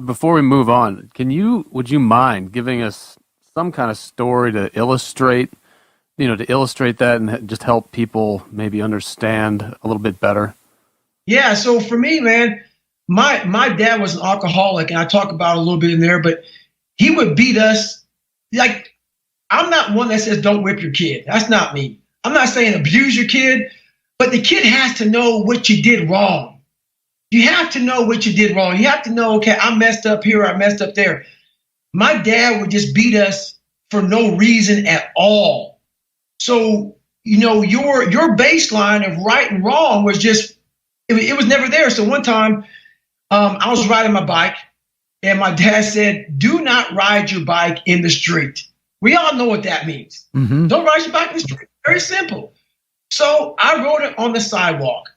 before we move on, would you mind giving us some kind of story to illustrate, that and just help people maybe understand a little bit better? Yeah. So for me, man, my dad was an alcoholic, and I talk about it a little bit in there, but he would beat us. Like, I'm not one that says don't whip your kid. That's not me. I'm not saying abuse your kid, but the kid has to know what you did wrong. You have to know what you did wrong. You have to know, okay, I messed up here, I messed up there. My dad would just beat us for no reason at all. So, your baseline of right and wrong was just, it was never there. So one time, I was riding my bike, and my dad said, "Do not ride your bike in the street." We all know what that means. Mm-hmm. Don't ride your bike in the street. Very simple. So I rode it on the sidewalk,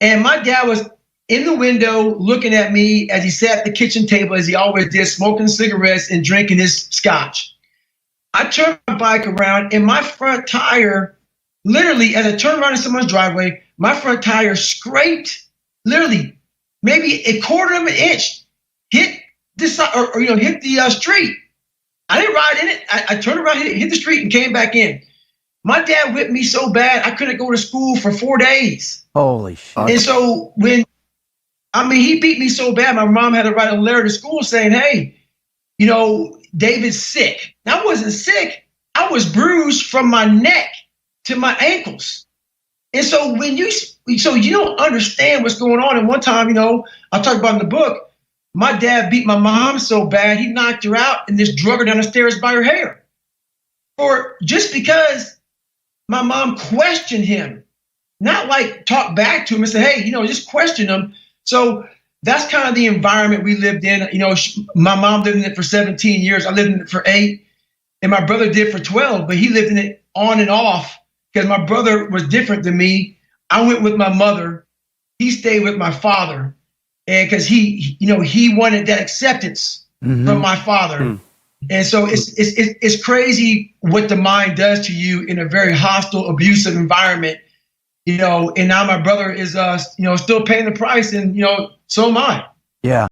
and my dad was in the window looking at me as he sat at the kitchen table, as he always did, smoking cigarettes and drinking his scotch. I turned my bike around, and my front tire, literally, as I turned around in someone's driveway, my front tire scraped, literally, maybe a quarter of an inch, hit this or hit the street. I didn't ride in it. I turned around, hit the street, and came back in. My dad whipped me so bad I couldn't go to school for 4 days. Holy shit! And so he beat me so bad, my mom had to write a letter to school saying, "Hey, David's sick." And I wasn't sick. I was bruised from my neck to my ankles. And so you don't understand what's going on. And one time, I talk about in the book, my dad beat my mom so bad he knocked her out and just drug her down the stairs by her hair. Or just because my mom questioned him, not like talk back to him and say, "Hey, just question him." So that's kind of the environment we lived in. My mom lived in it for 17 years. I lived in it for 8, and my brother did for 12, but he lived in it on and off because my brother was different than me. I went with my mother. He stayed with my father, and because he wanted that acceptance from my father. Mm. And so it's crazy what the mind does to you in a very hostile, abusive environment. And now my brother is still paying the price, and so am I. Yeah.